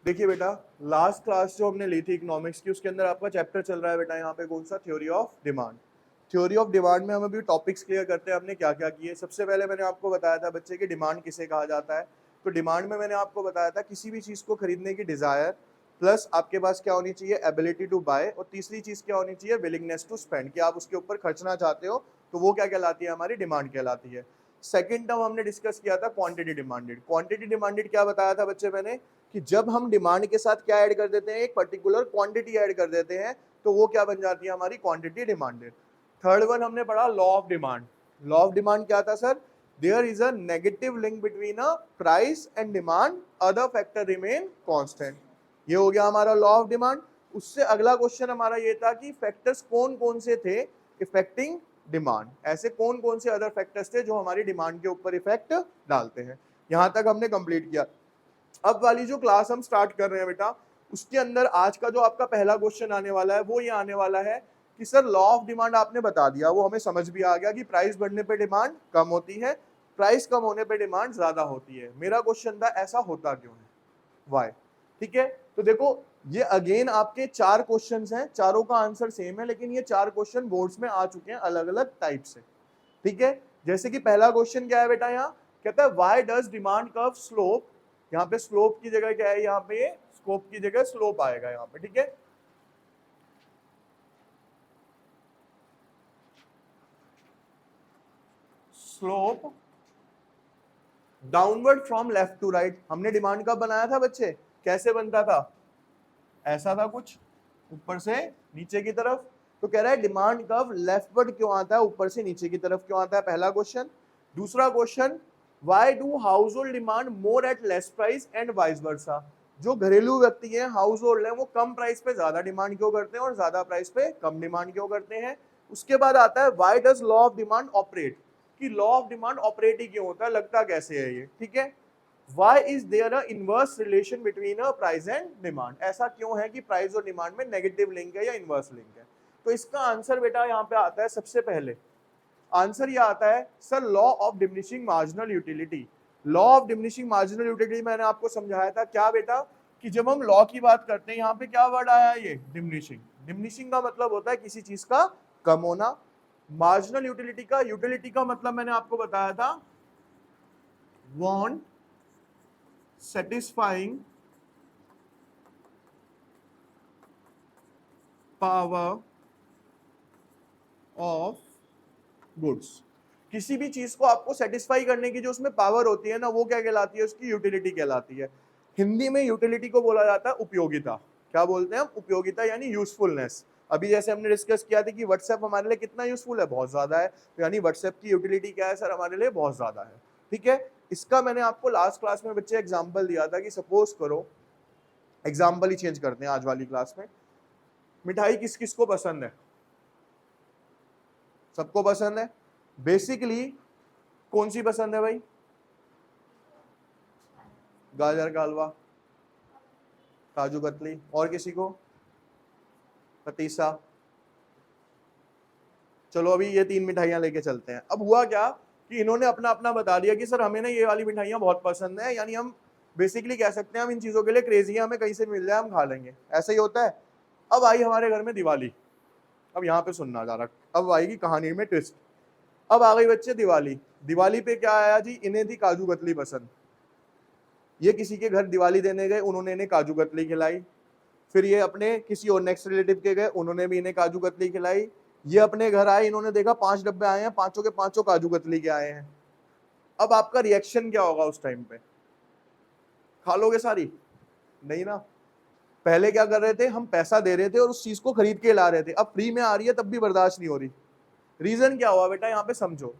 देखिए बेटा, last class जो हमने ली थी इकोनॉमिक्स की, उसके अंदर आपका चैप्टर चल रहा है बेटा यहाँ पे कौन सा, theory of demand. Theory of demand में हम अभी टॉपिक्स क्लियर करते हैं हमने क्या क्या किए। सबसे पहले मैंने आपको बताया था बच्चे की डिमांड किसे कहा जाता है। तो डिमांड में मैंने आपको बताया था किसी भी चीज को खरीदने की डिजायर, प्लस आपके पास क्या होनी चाहिए, एबिलिटी टू बाय, और तीसरी चीज क्या होनी चाहिए, विलिंगनेस टू स्पेंड, कि आप उसके ऊपर खर्चना चाहते हो, तो वो क्या कहलाती है, हमारी डिमांड कहलाती है। सेकंड टर्म हमने डिस्कस किया था क्वांटिटी डिमांडेड। क्वांटिटी डिमांडेड क्या बताया था बच्चे मैंने, कि जब हम डिमांड के साथ क्या ऐड कर देते हैं, एक पर्टिकुलर क्वांटिटी ऐड कर देते हैं, तो वो क्या बन जाती है, हमारी क्वांटिटी डिमांडेड। थर्ड वन हमने पढ़ा law of demand. Law of demand क्या था sir, there is a negative link between a price and demand, other factor remain constant. ये हो गया हमारा लॉ ऑफ डिमांड। उससे अगला क्वेश्चन हमारा ये था कि फैक्टर्स कौन कौन से थे इफेक्टिंग डिमांड, ऐसे कौन कौन से अदर फैक्टर्स थे जो हमारी डिमांड के ऊपर इफेक्ट डालते हैं। यहां तक हमने कंप्लीट किया। अब वाली जो क्लास हम स्टार्ट कर रहे हैं बेटा, उसके अंदर आज का जो आपका पहला क्वेश्चन आने वाला है वो ये आने वाला है कि सर लॉ ऑफ डिमांड आपने बता दिया, वो हमें समझ भी आ गया कि प्राइस बढ़ने पे डिमांड कम होती है, प्राइस कम होने पे डिमांड ज्यादा होती है। मेरा क्वेश्चन था ऐसा होता क्यों है, वाई। ठीक है, तो देखो ये अगेन आपके चार क्वेश्चंस हैं, चारों का आंसर सेम है, लेकिन ये चार क्वेश्चन बोर्ड्स में आ चुके हैं अलग अलग टाइप से। ठीक है, जैसे कि पहला क्वेश्चन क्या है बेटा, यहाँ कहता है why does demand curve slope, यहाँ पे स्लोप की जगह क्या है, यहाँ पे स्कोप की जगह स्लोप आएगा यहाँ पे। ठीक है, slope downward from left to right. हमने डिमांड कब बनाया था बच्चे, कैसे बनता था, ऐसा था कुछ, ऊपर से नीचे की तरफ। तो कह रहा है डिमांड कर्व लेफ्टवर्ड क्यों आता है, ऊपर से नीचे की तरफ क्यों आता है, पहला क्वेश्चन। दूसरा question, why do house hold demand more at less price and vice वर्सा। जो घरेलू व्यक्ति हैं, हाउस होल्ड है, वो कम प्राइस पे ज्यादा डिमांड क्यों करते हैं और ज्यादा प्राइस पे कम डिमांड क्यों करते हैं। उसके बाद आता है why does law of demand operate, कि लॉ ऑफ डिमांड ऑपरेट ही क्यों होता है, लगता कैसे है ये। ठीक है, Why is there a inverse relation between a price and demand? ऐसा क्यों है कि प्राइस और डिमांड में नेगेटिव लिंक है या इनवर्स लिंक है। तो इसका आंसर बेटा यहाँ पे आता है, सबसे पहले आंसर ये आता है sir law of diminishing marginal utility. Law of diminishing marginal utility मैंने आपको समझाया था क्या बेटा, कि जब हम लॉ की बात करते हैं, यहाँ पे क्या वर्ड आया है, ये डिमिनिशिंग। डिमिनिशिंग का मतलब होता है किसी चीज का कम होना। मार्जिनल यूटिलिटी का मतलब मैंने आपको बताया था, want satisfying power of goods. किसी भी चीज को आपको सेटिस्फाई करने की जो उसमें पावर होती है ना, वो क्या कहलाती है, उसकी यूटिलिटी कहलाती है। हिंदी में यूटिलिटी को बोला जाता है उपयोगिता। क्या बोलते हैं हम, उपयोगिता यानी यूजफुलनेस। अभी जैसे हमने डिस्कस किया था कि व्हाट्सएप हमारे लिए कितना यूजफुल है, बहुत ज्यादा है, तो यानी व्हाट्सएप की यूटिलिटी क्या है सर, हमारे लिए बहुत ज्यादा है। ठीक है, इसका मैंने आपको लास्ट क्लास में बच्चे एग्जाम्पल दिया था कि सपोज करो, एग्जाम्पल ही चेंज करते हैं आज वाली क्लास में। मिठाई किस किस को पसंद है, सबको पसंद है। बेसिकली कौन सी पसंद है भाई, गाजर का हलवा, काजू कतली, और किसी को पतीसा। चलो अभी ये तीन मिठाइयां लेके चलते हैं। अब हुआ क्या कि इन्होंने अपना अपना बता दिया कि सर हमें ना ये वाली मिठाइयां बहुत पसंद है, यानी हम बेसिकली कह सकते हैं हम इन चीजों के लिए क्रेजी हैं, हमें कहीं से मिल जाए हम खा लेंगे, ऐसा ही होता है। अब आई हमारे घर में दिवाली, अब यहाँ पे सुनना जा रहा, अब आएगी कहानी में ट्विस्ट। अब आ गई बच्चे दिवाली, दिवाली पे क्या आया जी, इन्हें थी काजू कतली पसंद। ये किसी के घर दिवाली देने गए, उन्होंने इन्हें काजू कतली खिलाई। फिर ये अपने किसी और नेक्स्ट रिलेटिव के गए, उन्होंने भी इन्हें काजू कतली खिलाई। ये अपने घर आए, इन्होंने देखा 5 डब्बे आए हैं, पांचों के पांचों काजू कतली के आए हैं। अब आपका रिएक्शन क्या होगा उस टाइम पे, खा लोगे सारी, नहीं ना। पहले क्या कर रहे थे, हम पैसा दे रहे थे और उस चीज को खरीद के ला रहे थे, अब फ्री में आ रही है तब भी बर्दाश्त नहीं हो रही। रीजन क्या हुआ बेटा, यहाँ पे समझो।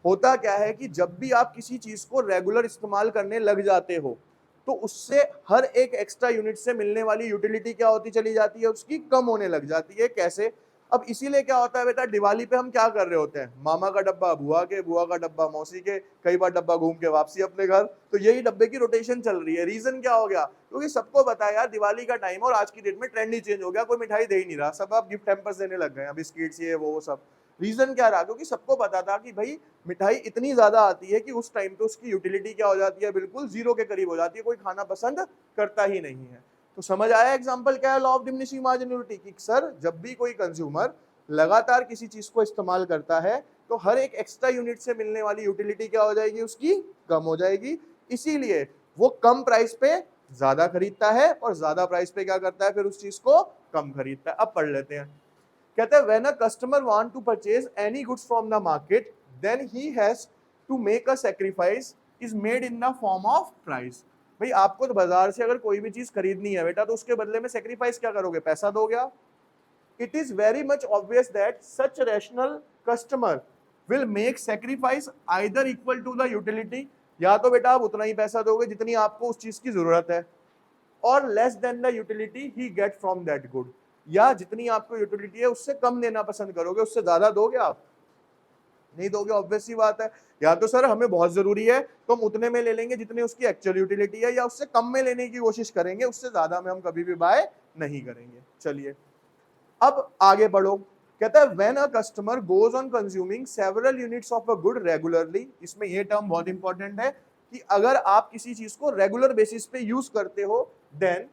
होता क्या है कि जब भी आप किसी चीज को रेगुलर इस्तेमाल करने लग जाते हो, तो उससे हर एक एक्स्ट्रा यूनिट से मिलने वाली यूटिलिटी क्या होती चली जाती है, उसकी कम होने लग जाती है। कैसे, अब इसीलिए क्या होता है बेटा, दिवाली पे हम क्या कर रहे होते हैं, मामा का डब्बा बुआ के, बुआ का डब्बा मौसी के, कई बार डब्बा घूम के वापसी अपने घर, तो यही डब्बे की रोटेशन चल रही है। रीजन क्या हो गया, क्योंकि सबको बताया यार दिवाली का टाइम और आज की डेट में ट्रेंड ही चेंज हो गया, कोई मिठाई दे ही नहीं रहा, सब आप गिफ्ट हैम्पर्स देने लग गए हैं, बिस्किट्स ये वो सब। रीजन क्या रहा? क्योंकि सबको पता था कि भाई मिठाई इतनी ज्यादा आती है कि उस टाइम पे उसकी यूटिलिटी क्या हो जाती है, बिल्कुल जीरो के करीब हो जाती है, कोई खाना पसंद करता ही नहीं है। तो समझ आया एग्जांपल क्या है लॉ ऑफ डिमिनिशिंग मार्जिनलिटी की? सर जब भी कोई कंज्यूमर लगातार किसी चीज को इस्तेमाल करता है तो हर एक एक्स्ट्रा यूनिट से मिलने वाली यूटिलिटी क्या हो जाएगी, उसकी कम हो जाएगी। इसीलिए वो कम प्राइस पे ज्यादा खरीदता है और ज्यादा प्राइस पे क्या करता है, फिर उस चीज को कम खरीदता है। अब पढ़ लेते हैं। कहते हैं when a customer want to purchase any goods from the market then he has to make a sacrifice is made in the form of price. भाई आपको तो बाजार से अगर कोई भी चीज खरीदनी है बेटा, तो उसके बदले में सैक्रिफाइस क्या करोगे, पैसा दोगे आप। It is very much obvious that such rational customer will make sacrifice either equal to the utility, या तो बेटा आप उतना ही पैसा दोगे जितनी आपको उस चीज की जरूरत है, और less than the utility he get from that good, या जितनी आपको यूटिलिटी है उससे कम देना पसंद करोगे, उससे ज्यादा दोगे आप नहीं दोगे, ऑब्वियस सी बात है। या तो सर हमें बहुत जरूरी है तो हम उतने में ले लेंगे जितने उसकी एक्चुअल यूटिलिटी है, या उससे कम में लेने की कोशिश करेंगे, उससे ज्यादा में हम कभी भी बाय नहीं करेंगे। चलिए अब आगे बढ़ो। कहता है when a customer goes on consuming several units of a good regularly, इसमें ये टर्म बहुत इंपॉर्टेंट है कि अगर आप किसी चीज को रेगुलर बेसिस पे यूज करते हो then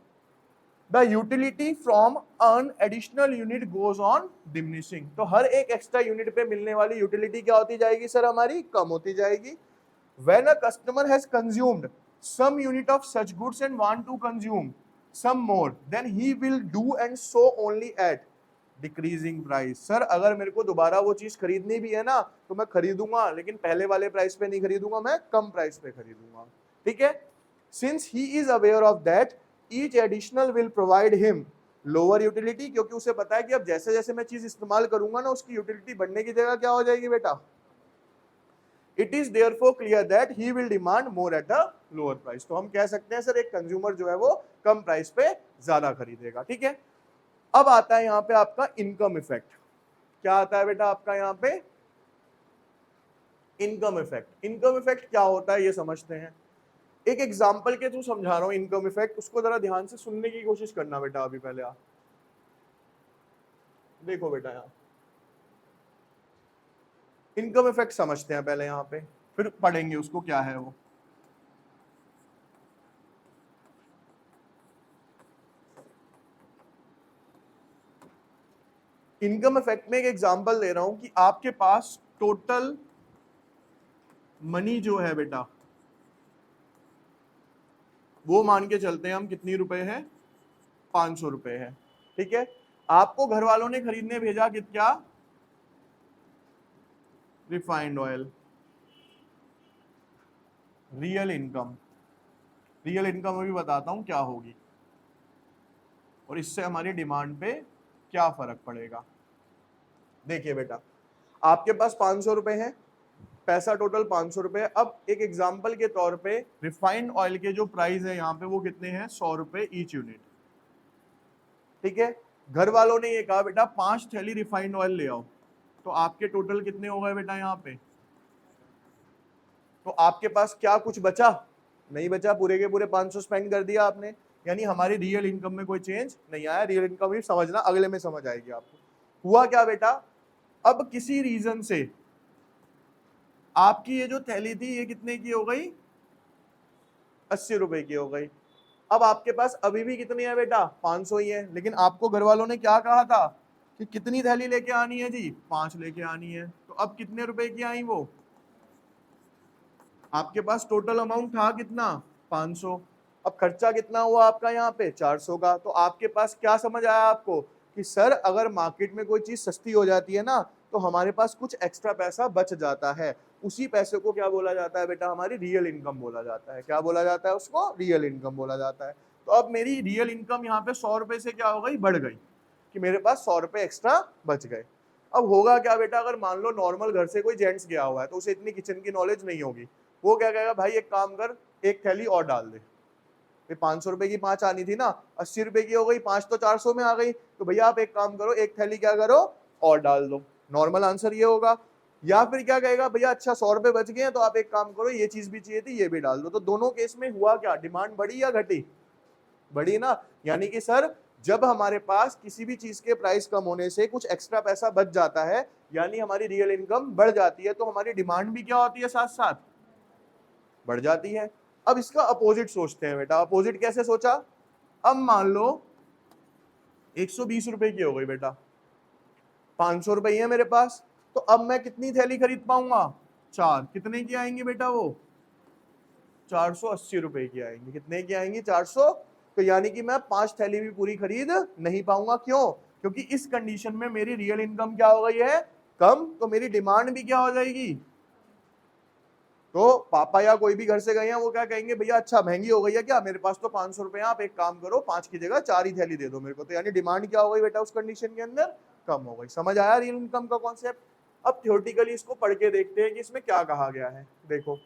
the utility from earn additional unit goes on diminishing. तो हर एक एक्स्ट्रा यूनिट पे मिलने वाली यूटिलिटी क्या होती जाएगी सर, हमारी कम होती जाएगी। When a customer has consumed some unit of such goods and want to consume some more then he will do and so only at decreasing price. Sir अगर मेरे को दोबारा वो चीज खरीदनी भी है ना तो मैं खरीदूंगा, लेकिन पहले वाले प्राइस पे नहीं खरीदूंगा, मैं कम प्राइस पे खरीदूंगा। ठीक है, since he is aware of that each additional will provide him lower utility, क्योंकि उसे पता है कि अब जैसे जैसे मैं चीज इस्तेमाल करूंगा ना उसकी यूटिलिटी बढ़ने की जगह क्या हो जाएगी बेटा, it is therefore clear that he will demand more at a lower price. तो हम कह सकते हैं सर एक कंज्यूमर जो है वो कम प्राइस पे ज्यादा खरीदेगा। ठीक है, अब आता है यहाँ पे आपका इनकम इफेक्ट। क्या आता है बेटा आपका यहाँ पे इनकम इफेक्ट। इनकम इफेक्ट क्या होता है ये समझते हैं। एक एग्जांपल के थ्रू समझा रहा हूं इनकम इफेक्ट, उसको जरा ध्यान से सुनने की कोशिश करना बेटा। अभी पहले आप देखो बेटा, यहाँ इनकम इफेक्ट समझते हैं पहले यहाँ पे, फिर पढ़ेंगे उसको क्या है वो। इनकम इफेक्ट में एक एग्जांपल दे रहा हूं कि आपके पास टोटल मनी जो है बेटा वो मान के चलते हैं हम कितनी रुपए है, 500 रुपए है। ठीक है, आपको घर वालों ने खरीदने भेजा क्या, refined oil. Real income, real income अभी बताता हूं क्या होगी और इससे हमारी डिमांड पे क्या फर्क पड़ेगा। देखिए बेटा आपके पास 500 रुपए है, पैसा टोटल 500 रुपए है। अब एक एग्जांपल के तौर पे रिफाइंड ऑयल के जो प्राइस है यहाँ पे वो कितने हैं, 100 रुपए ईच यूनिट। ठीक है, घर वालों ने ये कहा बेटा 5 थैली रिफाइंड ऑयल ले आओ, तो आपके टोटल कितने हो गए बेटा यहाँ पे, तो आपके पास क्या कुछ बचा, नहीं बचा, पूरे के पूरे 500 स्पेंड कर दिया आपने। यानी हमारी रियल इनकम में कोई चेंज नहीं आया। रियल इनकम भी समझना, अगले में समझ आएगी आपको। हुआ क्या बेटा, अब किसी रीजन से आपकी ये जो थैली थी ये कितने की हो गई, 80 रुपए की हो गई। अब आपके पास अभी भी कितनी है बेटा, 500 ही है, लेकिन आपको घर वालों ने क्या कहा था कि कितनी थैली लेके आनी है जी, 5 लेके आनी है। तो अब कितने रुपए की आई वो, आपके पास टोटल अमाउंट था कितना, 500। अब खर्चा कितना हुआ आपका यहाँ पे, 400 का। तो आपके पास क्या समझ आया आपको कि सर अगर मार्केट में कोई चीज सस्ती हो जाती है ना तो हमारे पास कुछ एक्स्ट्रा पैसा बच जाता है। उसी पैसे को क्या बोला जाता है बेटा, हमारी रियल इनकम बोला जाता है। क्या बोला जाता है उसको, रियल इनकम बोला जाता है। तो अब मेरी रियल इनकम यहाँ पे 100 रुपए से क्या हो गई, बढ़ गई, कि मेरे पास 100 रुपए एक्स्ट्रा बच गए। अब होगा क्या बेटा, अगर मान लो नॉर्मल घर से कोई जेंट्स गया हुआ है तो उसे इतनी किचन की नॉलेज नहीं होगी, वो क्या कहेगा, भाई एक काम कर, एक थैली और डाल दे। 500 रुपए की 5 आनी थी ना, 80 रुपए की हो गई, 5 तो 400 में आ गई, तो भैया आप एक काम करो, एक थैली क्या करो और डाल दो। नॉर्मल आंसर ये होगा। या फिर क्या कहेगा, भैया अच्छा 100 रुपए बच गए हैं तो आप एक काम करो, ये चीज भी चाहिए थी ये भी डाल दो। तो दोनों केस में हुआ क्या, डिमांड बढ़ी या घटी, बढ़ी ना। यानी कि सर जब हमारे पास किसी भी चीज के प्राइस कम होने से कुछ एक्स्ट्रा पैसा बच जाता है, यानी हमारी रियल इनकम बढ़ जाती है, तो हमारी डिमांड भी क्या होती है, साथ साथ बढ़ जाती है। अब इसका अपोजिट सोचते हैं बेटा। अपोजिट कैसे सोचा? अब मान लो 120 रुपए की हो गई बेटा, 500 रुपए है मेरे पास, तो अब मैं कितनी थैली खरीद पाऊंगा? 4। कितने की आएंगी बेटा वो? 480 रुपए की आएंगी। कितने की आएंगी? 400। तो यानी कि मैं 5 थैली भी पूरी खरीद नहीं पाऊंगा। क्यों? क्योंकि इस कंडीशन में मेरी रियल इनकम क्या हो गई है? कम। तो मेरी डिमांड भी क्या हो जाएगी? तो पापा या कोई भी घर से गए हैं, वो क्या कहेंगे, भैया अच्छा महंगी हो गई है क्या, मेरे पास तो 500 रुपए, आप एक काम करो 5 की जगह 4 ही थैली दे दो मेरे को। तो यानी डिमांड क्या हो गई बेटा उस कंडीशन के अंदर? कम हो गई। समझ आया रियल इनकम का कॉन्सेप्ट? अब थ्योरेटिकली इसको पढ़ के देखते हैं कि इसमें क्या कहा गया है। देखो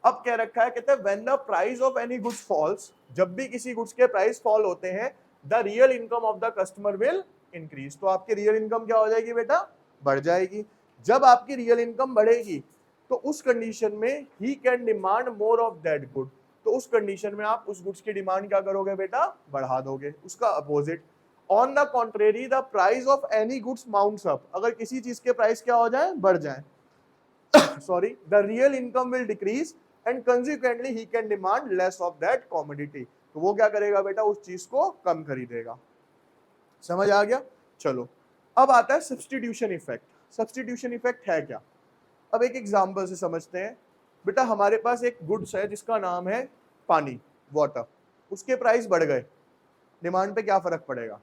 अब क्या रखा है, कहते हैं when the price of any goods falls, जब भी किसी गुड्स के प्राइस फॉल होते हैं, the real income of the customer will increase. तो आपकी रियल इनकम क्या हो जाएगी बेटा? बढ़ जाएगी। जब आपकी रियल इनकम बढ़ेगी तो उस कंडीशन में he can demand more of that good. तो उस कंडीशन में आप उस गुड्स की डिमांड क्या करोगे बेटा? बढ़ा दोगे। उसका opposite, on the contrary the price of any goods mounts up, अगर किसी चीज के प्राइस क्या हो जाए? बढ़ जाए, sorry, the real income will decrease and consequently he can demand less of that commodity। तो वो क्या करेगा बेटा? उस चीज को कम खरीदेगा। समझ आ गया? चलो अब आता है सब्स्टिट्यूशन इफेक्ट। सब्स्टिट्यूशन इफेक्ट है क्या? अब एक एग्जांपल से समझते हैं। बेटा हमारे पास एक गुड्स है जिसका नाम है पानी, वाटर। उसके प्राइस बढ़ गए, डिमांड पे क्या फर्क पड़ेगा?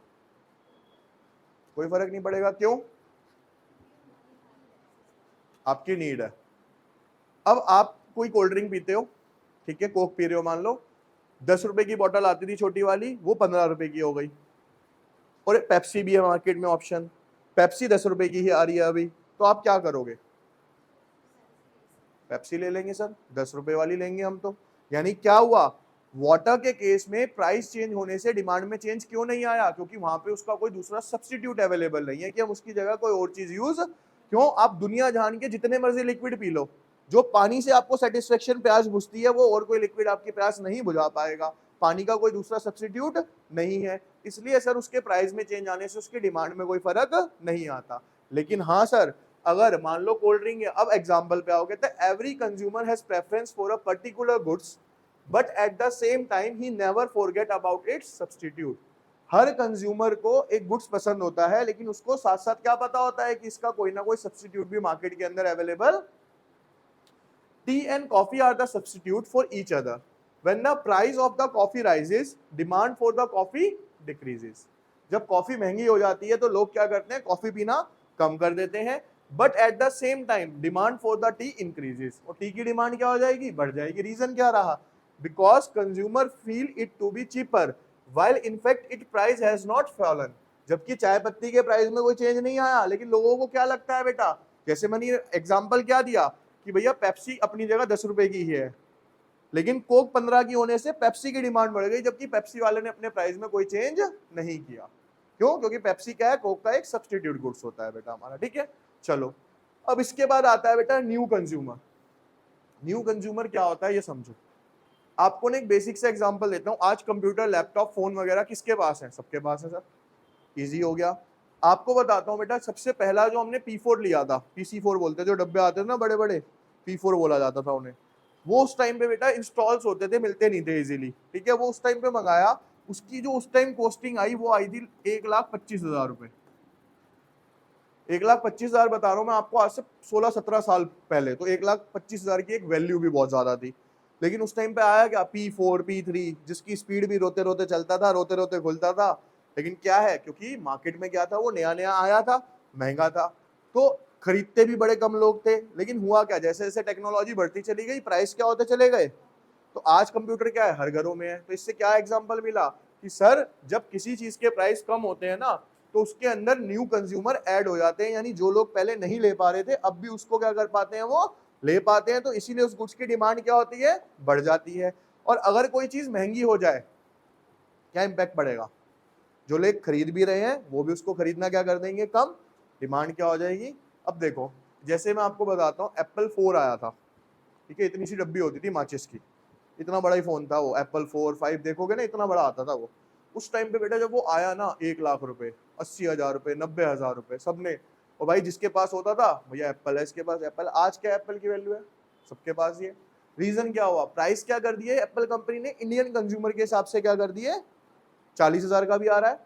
कोई फर्क नहीं पड़ेगा। क्यों? आपकी नीड है। अब आप कोई कोल्ड ड्रिंक पीते हो, ठीक है, कोक पी रहे हो, मान लो 10 रुपए की बोतल आती थी छोटी वाली, वो 15 रुपए की हो गई। और पेप्सी भी है मार्केट में ऑप्शन, पेप्सी 10 रुपए की ही आ रही है अभी, तो आप क्या करोगे? पेप्सी ले लेंगे सर, 10 रुपए वाली लेंगे हम तो। यानी क्या हुआ? वाटर के केस में प्राइस चेंज होने से डिमांड में चेंज क्यों नहीं आया? क्योंकि वहां पे उसका कोई दूसरा सब्स्टिट्यूट अवेलेबल नहीं है कि हम उसकी जगह कोई और चीज यूज। क्यों? आप दुनिया जान के जितने मर्जी लिक्विड पी लो, जो पानी से आपको सेटिस्फेक्शन प्यास बुझती है, वो और कोई लिक्विड आपकी प्यास नहीं बुझा पाएगा। पानी का कोई दूसरा सब्स्टिट्यूट नहीं है, इसलिए सर उसके प्राइस में चेंज आने से उसकी डिमांड में कोई फर्क नहीं आता। लेकिन हाँ सर, अगर मान लो कोल्ड ड्रिंक है, अब एग्जांपल पे आओगे तो every consumer has preference for a particular goods but at the same time he never forget about it's substitute. Her consumer को एक गुड्स पसंद होता है, लेकिन उसको साथ साथ क्या पता होता है कि इसका कोई ना कोई सब्स्टिट्यूट भी मार्केट के अंदर available. Tea and coffee are the substitute for each other. When the price of the coffee rises, demand for the coffee decreases. जब कॉफी महंगी हो जाती है तो लोग क्या करते हैं? कॉफी पीना कम कर देते हैं। But at the same time demand for the tea increases, और टी की डिमांड क्या हो जाएगी? बढ़ जाएगी। रीजन क्या रहा? Because consumer feel it to be cheaper while in fact its price has not fallen। जबकि चाय पत्ती के प्राइस में कोई चेंज नहीं आया, लेकिन लोगों को क्या लगता है बेटा? जैसे मैंने एग्जांपल क्या दिया कि भैया पेप्सी अपनी जगह 10 रुपए की ही है, लेकिन कोक 15 की होने से पेप्सी की डिमांड बढ़ गई, जबकि पेप्सी वाले ने अपने प्राइस में कोई चेंज नहीं किया। क्यों? क्योंकि पेप्सी क्या है? कोक का एक सब्स्टिट्यूट गुड्स होता है बेटा हमारा, ठीक है। चलो अब इसके बाद आता है बेटा न्यू कंज्यूमर। न्यू कंज्यूमर क्या होता है ये समझो। आपको ना एक बेसिक से एग्जांपल देता हूं। आज कंप्यूटर, लैपटॉप, फोन वगैरह किसके पास है? सबके पास है सर। इजी हो गया। आपको बताता हूं बेटा, सबसे पहला जो हमने P4 लिया था, PC4 बोलते थे, जो डब्बे आते थे ना बड़े बड़े, P4 बोला जाता था उन्हें। वो उस टाइम पे बेटा इंस्टॉल्स होते थे, मिलते नहीं थे इजीली, ठीक है। वो उस टाइम पे मंगाया, उसकी जो उस टाइम कॉस्टिंग आई वो आई थी 1,25,000 रुपए। 1,25,000 बता रहा हूँ मैं आपको, आज से 16-17 साल पहले। तो 1,25,000 की एक वैल्यू भी बहुत ज्यादा थी। लेकिन उस टाइम पे आया क्या? P4 P3, जिसकी स्पीड भी रोते रोते चलता था, रोते रोते खुलता था। लेकिन क्या है, क्योंकि मार्केट में क्या था, वो नया नया आया था, महंगा था, तो खरीदते भी बड़े कम लोग थे। लेकिन हुआ क्या, जैसे जैसे टेक्नोलॉजी बढ़ती चली गई, प्राइस क्या होते चले गए। तो आज कंप्यूटर क्या है? हर घरों में है। तो इससे क्या एग्जाम्पल मिला कि सर जब किसी चीज के प्राइस कम होते हैं ना, तो उसके अंदर न्यू कंज्यूमर ऐड हो जाते हैं, यानी जो लोग पहले नहीं ले पा रहे थे अब भी उसको क्या कर पाते हैं? वो ले पाते हैं। तो इसीलिए उस गुड्स की डिमांड क्या होती है? बढ़ जाती है। और अगर कोई चीज महंगी हो जाए, क्या इंपैक्ट पड़ेगा? जो लोग खरीद भी रहे हैं वो भी उसको खरीदना क्या कर देंगे? कम। डिमांड क्या हो जाएगी? अब देखो, जैसे मैं आपको बताता हूँ, Apple 4 आया था, ठीक है, इतनी सी डब्बी होती थी माचिस की, इतना बड़ा ही फोन था वो। Apple 4, 5 देखोगे ना, इतना बड़ा आता था वो। उस टाइम पे बेटा जब वो आया ना 1 लाख रुपए, 80,000 रुपए, 90,000 रुपए सबने, और भाई जिसके पास होता था भैया एप्पल है इसके पास एप्पल, आज क्या एप्पल की वैल्यू है, सबके पास ये। रीजन क्या हुआ, प्राइस क्या कर दिए एप्पल कंपनी ने, इंडियन कंज्यूमर के हिसाब से क्या कर दिए, 40,000 का भी आ रहा है,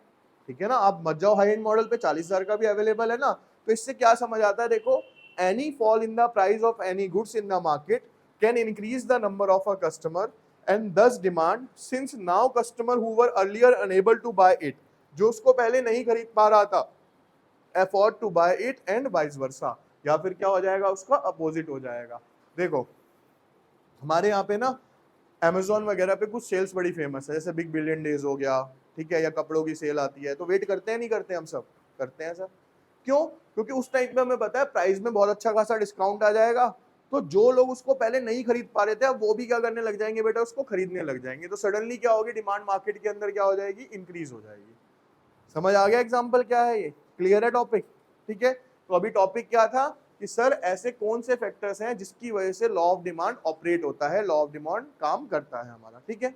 ठीक है ना। आप मत जाओ हाई एंड मॉडल पे, 40,000 का भी अवेलेबल है ना। तो इससे क्या समझ आता है, देखो any fall in the price of any goods in the market can increase the number of a customer and thus demand, since now customer who were earlier unable to buy it, जो उसको पहले नहीं खरीद पा रहा था, afford to buy it and vice versa, या फिर क्या हो जाएगा उसका अपोजिट हो जाएगा। देखो हमारे यहाँ पे ना Amazon वगैरह पे कुछ सेल्स बड़ी फेमस है, जैसे बिग बिलियन डेज हो गया, ठीक है, या कपड़ों की सेल आती है, तो वेट करते हैं नहीं करते, हम सब करते हैं सर। क्यों, क्योंकि उस टाइम पे हमें पता है प्राइस में बहुत अच्छा खासा डिस्काउंट आ जाएगा, तो जो लोग उसको पहले नहीं खरीद पा रहे थे अब वो भी क्या करने लग जाएंगे बेटा, उसको खरीदने लग जाएंगे, तो सडनली क्या होगी, डिमांड मार्केट के अंदर क्या हो जाएगी, इंक्रीज हो जाएगी। समझ आ गया एग्जाम्पल क्या है, ये क्लियर है टॉपिक, ठीक है। तो अभी टॉपिक क्या था कि सर ऐसे कौन से फैक्टर्स हैं जिसकी वजह से लॉ ऑफ डिमांड ऑपरेट होता है, लॉ ऑफ डिमांड काम करता है हमारा, ठीक है।